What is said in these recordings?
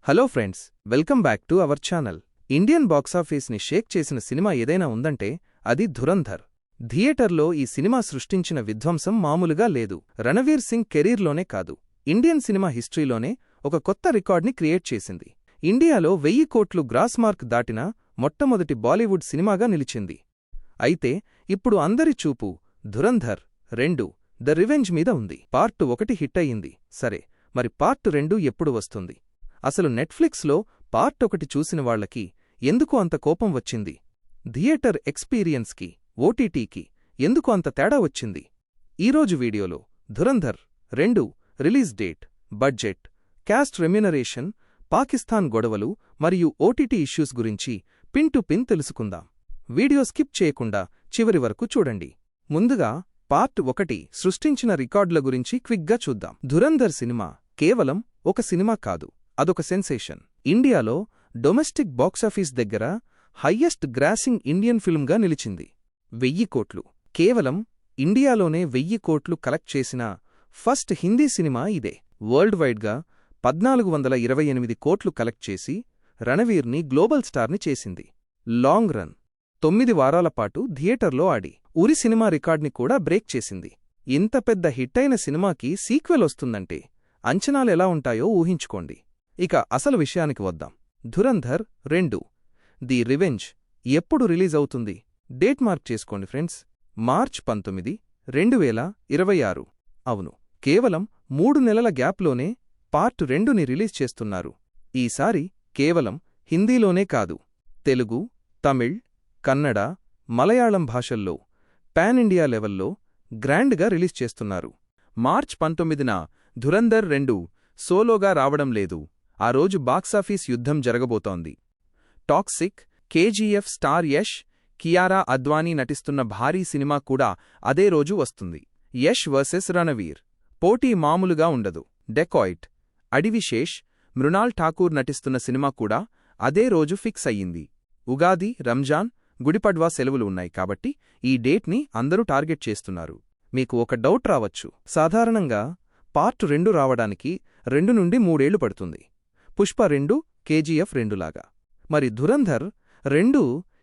Hello friends, welcome back to our channel. Indian బాక్సాఫీస్ని shake చేసిన cinema ఏదైనా ఉందంటే అది ధురంధర్. థియేటర్లో ఈ సినిమా సృష్టించిన విధ్వంసం మామూలుగా లేదు. రణవీర్ సింగ్ కెరీర్లోనే కాదు, ఇండియన్ సినిమా హిస్టరీలోనే ఒక కొత్త రికార్డ్ని క్రియేట్ చేసింది. ఇండియాలో 1000 కోట్లు గ్రాస్ మార్క్ దాటిన మొట్టమొదటి బాలీవుడ్ సినిమాగా నిలిచింది. అయితే ఇప్పుడు అందరి చూపు ధురంధర్ 2 ద రివెంజ్ మీద ఉంది. పార్ట్ 1 హిట్ అయ్యింది, సరే మరి పార్ట్ 2 ఎప్పుడు వస్తుంది? అసలు నెట్ఫ్లిక్స్లో పార్ట్ 1 చూసిన వాళ్లకి ఎందుకు అంత కోపం వచ్చింది? థియేటర్ ఎక్స్పీరియన్స్కి, ఓటీటీకి ఎందుకు అంత తేడా వచ్చింది? ఈరోజు వీడియోలో Dhurandhar 2 release date, budget, caste remuneration, Pakistan గొడవలు మరియు ఓటీటీ ఇష్యూస్ గురించి పిన్ టు పిన్ తెలుసుకుందాం. వీడియో స్కిప్ చేయకుండా చివరి వరకు చూడండి. ముందుగా పార్ట్ 1 సృష్టించిన రికార్డుల గురించి క్విక్గా చూద్దాం. ధురంధర్ సినిమా కేవలం ఒక సినిమా కాదు, అదొక సెన్సేషన్. ఇండియాలో డొమెస్టిక్ బాక్సాఫీస్ దగ్గర హయ్యెస్ట్ గ్రాసింగ్ ఇండియన్ ఫిల్మ్గా నిలిచింది. 1000 కోట్లు, కేవలం ఇండియాలోనే 1000 కోట్లు కలెక్ట్ చేసిన ఫస్ట్ హిందీ సినిమా ఇదే. వరల్డ్ వైడ్గా 1428 కోట్లు కలెక్ట్ చేసి రణవీర్ని గ్లోబల్ స్టార్ని చేసింది. లాంగ్ రన్ 9 వారాల పాటు థియేటర్లో ఆడి ఉరి సినిమా రికార్డ్ని కూడా బ్రేక్ చేసింది. ఇంత పెద్ద హిట్టైన సినిమాకి సీక్వెల్ వస్తుందంటే అంచనాలెలా ఉంటాయో ఊహించుకోండి. ఇక అసలు విషయానికి వద్దాం. ధురంధర్ 2 ది రివెంజ్ ఎప్పుడు రిలీజ్ అవుతుంది? డేట్ మార్క్ చేసుకోండి ఫ్రెండ్స్, మార్చ్ 19, 2026. అవును, కేవలం 3 నెలల గ్యాప్లోనే పార్ట్ 2ని రిలీజ్ చేస్తున్నారు. ఈసారి కేవలం హిందీలోనే కాదు, తెలుగు, తమిళ్, కన్నడ, మలయాళం భాషల్లో పాన్ ఇండియా లెవెల్లో గ్రాండ్గా రిలీజ్ చేస్తున్నారు. మార్చ్ 19న ధురంధర్ 2 సోలోగా రావడం లేదు. ఆ రోజు బాక్సాఫీస్ యుద్ధం జరగబోతోంది. Toxic, KGF star Yash, Kiara Advani నటిస్తున్న భారీ సినిమా కూడా అదే రోజు వస్తుంది. యష్ వర్సెస్ రణవీర్ పోటీ మామూలుగా ఉండదు. డెకాయిట్, అడివిశేష్, మృణాల్ ఠాకూర్ నటిస్తున్న సినిమా కూడా అదే రోజు ఫిక్స్ అయ్యింది. ఉగాది, రంజాన్, గుడిపడ్వా సెలవులు ఉన్నాయి కాబట్టి ఈ డేట్ని అందరూ టార్గెట్ చేస్తున్నారు. మీకు ఒక డౌట్ రావచ్చు, సాధారణంగా పార్ట్ 2 రావడానికి 2 నుండి 3 ఏళ్లు పడుతుంది, పుష్ప 2, కేజీఎఫ్ 2 లాగా. మరి ధురంధర్ 2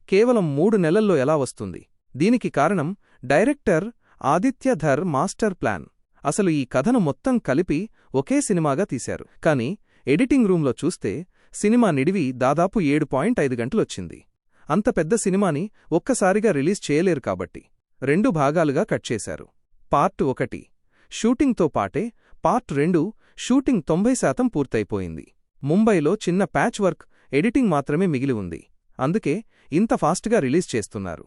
కేవలం 3 నెలల్లో ఎలా వస్తుంది? దీనికి కారణం director Aditya Dhar master plan. అసలు ఈ కథను మొత్తం కలిపి ఒకే సినిమాగా తీశారు. కానీ ఎడిటింగ్ రూంలో చూస్తే సినిమా నిడివి దాదాపు 7.5 గంటలొచ్చింది. అంత పెద్ద సినిమాని ఒక్కసారిగా రిలీజ్ చేయలేరు కాబట్టి 2 భాగాలుగా కట్ చేశారు. పార్ట్ 1 షూటింగ్తో పాటే పార్ట్ 2 షూటింగ్ 90% పూర్తయిపోయింది. ముంబైలో చిన్న ప్యాచ్ వర్క్, ఎడిటింగ్ మాత్రమే మిగిలి ఉంది. అందుకే ఇంత ఫాస్ట్గా రిలీజ్ చేస్తున్నారు.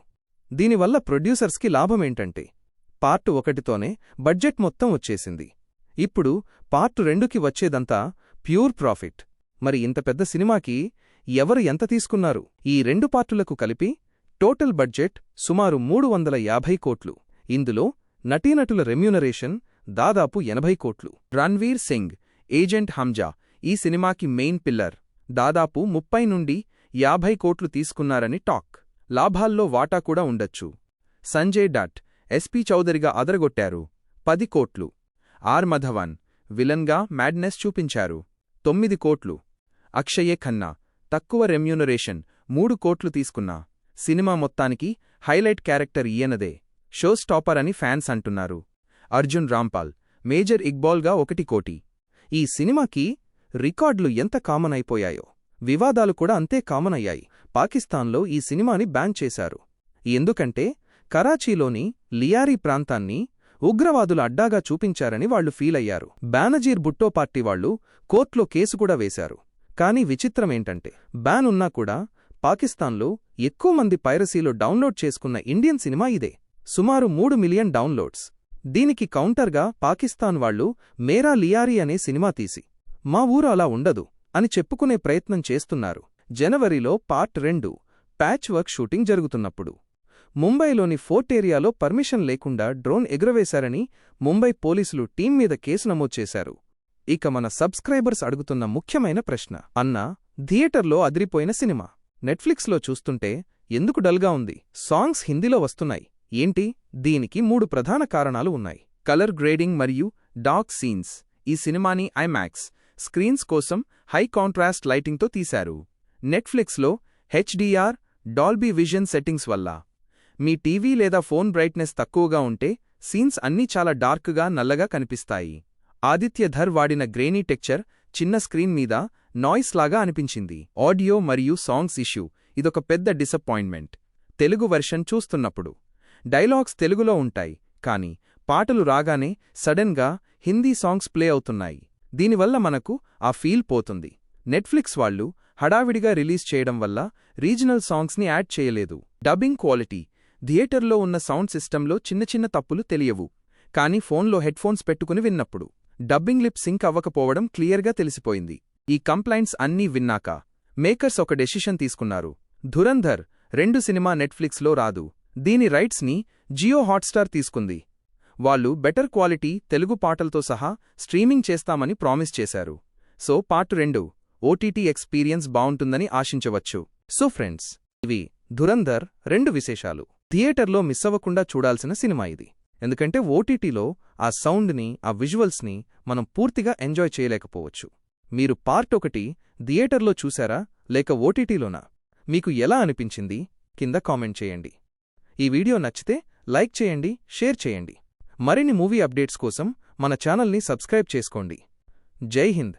దీనివల్ల ప్రొడ్యూసర్స్కి లాభమేంటంటే పార్ట్ 1తోనే బడ్జెట్ మొత్తం వచ్చేసింది. ఇప్పుడు పార్ట్ 2కి వచ్చేదంతా ప్యూర్ ప్రాఫిట్. మరి ఇంత పెద్ద సినిమాకి ఎవరు ఎంత తీసుకున్నారు? ఈ 2 పార్టులకు కలిపి టోటల్ బడ్జెట్ సుమారు 350 కోట్లు. ఇందులో నటీనటుల రెమ్యూనరేషన్ దాదాపు 80 కోట్లు. రణ్వీర్ సింగ్, ఏజెంట్ హంజా ఈ సినిమాకి మెయిన్ పిల్లర్. దాదాపు 30 నుండి 50 కోట్లు తీసుకున్నారని టాక్. లాభాల్లో వాటా కూడా ఉండొచ్చు. సంజయ్ దట్, ఎస్పీ చౌదరిగా అదరగొట్టారు, 10 కోట్లు. ఆర్ మధవన్ విలన్గా మ్యాడ్నెస్ చూపించారు, 9 కోట్లు. అక్షయే ఖన్నా తక్కువ రెమ్యూనరేషన్, 3 కోట్లు తీసుకున్నా. సినిమా మొత్తానికి హైలైట్ క్యారెక్టర్ ఈయనదే, షో స్టాపర్ అని ఫ్యాన్స్ అంటున్నారు. అర్జున్ రాంపాల్ మేజర్ ఇక్బాల్గా 1 కోటి. ఈ సినిమాకి రికార్డులు ఎంత కామన్ అయిపోయాయో వివాదాలు కూడా అంతే కామన్ అయ్యాయి. పాకిస్తాన్లో ఈ సినిమాని బ్యాన్ చేశారు. ఎందుకంటే కరాచీలోని లియారీ ప్రాంతాన్ని ఉగ్రవాదుల అడ్డాగా చూపించారని వాళ్లు ఫీల్ అయ్యారు. బేనజీర్ భుట్టో పార్టీ వాళ్లు కోర్టులో కేసు కూడా వేశారు. కానీ విచిత్రమేంటంటే బ్యాన్ ఉన్నా కూడా పాకిస్తాన్లో ఎక్కువ మంది పైరసీలో డౌన్లోడ్ చేసుకున్న ఇండియన్ సినిమా ఇదే, సుమారు 3 మిలియన్ డౌన్లోడ్స్. దీనికి కౌంటర్గా పాకిస్తాన్ వాళ్లు మేరా లియారీ అనే సినిమా తీసి మా ఊరు అలా ఉండదు అని చెప్పుకునే ప్రయత్నం చేస్తున్నారు. జనవరిలో పార్ట్ 2 ప్యాచ్ వర్క్ షూటింగ్ జరుగుతున్నప్పుడు ముంబైలోని ఫోర్ట్ ఏరియాలో పర్మిషన్ లేకుండా డ్రోన్ ఎగురవేశారని ముంబై పోలీసులు టీం మీద కేసు నమోదు చేశారు. ఇక మన సబ్స్క్రైబర్స్ అడుగుతున్న ముఖ్యమైన ప్రశ్న, అన్నా థియేటర్లో అదిరిపోయిన సినిమా నెట్ఫ్లిక్స్లో చూస్తుంటే ఎందుకు డల్గా ఉంది? సాంగ్స్ హిందీలో వస్తున్నాయి ఏంటి? దీనికి 3 ప్రధాన కారణాలు ఉన్నాయి. కలర్ గ్రేడింగ్ మరియు డార్క్ సీన్స్. ఈ సినిమాని ఐమాక్స్ స్క్రీన్స్ కోసం హై కాంట్రాస్ట్ లైటింగ్తో తీశారు. నెట్ఫ్లిక్స్లో హెచ్డిఆర్, డాల్బీ విజన్ సెట్టింగ్స్ వల్ల మీ టీవీ లేదా ఫోన్ బ్రైట్నెస్ తక్కువగా ఉంటే సీన్స్ అన్నీ చాలా డార్క్గా నల్లగా కనిపిస్తాయి. ఆదిత్య ధర్ వాడిన గ్రెయినీ టెక్చర్ చిన్న స్క్రీన్ మీద నాయిస్ లాగా అనిపించింది. ఆడియో మరియు సాంగ్స్ ఇష్యూ ఇదొక పెద్ద డిసప్పాయింట్మెంట్. తెలుగు వెర్షన్ చూస్తున్నప్పుడు డైలాగ్స్ తెలుగులో ఉంటాయి, కానీ పాటలు రాగానే సడన్గా హిందీ సాంగ్స్ ప్లే అవుతున్నాయి. దీనివల్ల మనకు ఆ ఫీల్ పోతుంది. నెట్ఫ్లిక్స్ వాళ్ళు హడావిడిగా రిలీజ్ చేయడం వల్ల రీజనల్ సాంగ్స్ని యాడ్ చేయలేదు. డబ్బింగ్ క్వాలిటీ థియేటర్లో ఉన్న సౌండ్ సిస్టంలో చిన్న చిన్న తప్పులు తెలియవు, కానీ ఫోన్లో హెడ్ఫోన్స్ పెట్టుకుని విన్నప్పుడు డబ్బింగ్ లిప్ సింక్ అవ్వకపోవడం క్లియర్గా తెలిసిపోయింది. ఈ కంప్లైంట్స్ అన్నీ విన్నాక మేకర్స్ ఒక డెసిషన్ తీసుకున్నారు. ధురంధర్ 2 సినిమా నెట్ఫ్లిక్స్లో రాదు. దీని రైట్స్ని జియో హాట్స్టార్ తీసుకుంది. వాళ్ళు బెటర్ క్వాలిటీ తెలుగు పాటలతో సహా స్ట్రీమింగ్ చేస్తామని ప్రామిస్ చేశారు. సో పార్ట్ 2 ఓటీటీ ఎక్స్పీరియన్స్ బావుంటుందని ఆశించవచ్చు. సో ఫ్రెండ్స్, ఇవి ధురంధర్ 2 విశేషాలు. థియేటర్లో మిస్సవ్వకుండా చూడాల్సిన సినిమా ఇది. ఎందుకంటే ఓటీటీలో ఆ సౌండ్ని, ఆ విజువల్స్ని మనం పూర్తిగా ఎంజాయ్ చేయలేకపోవచ్చు. మీరు పార్ట్ 1 థియేటర్లో చూశారా లేక ఓటీటీలోనా? మీకు ఎలా అనిపించింది కింద కామెంట్ చేయండి. ఈ వీడియో నచ్చితే లైక్ చేయండి, షేర్ చేయండి. మరిన్ని మూవీ అప్డేట్స్ కోసం మన ఛానల్ని సబ్స్క్రైబ్ చేసుకోండి. జై హింద్.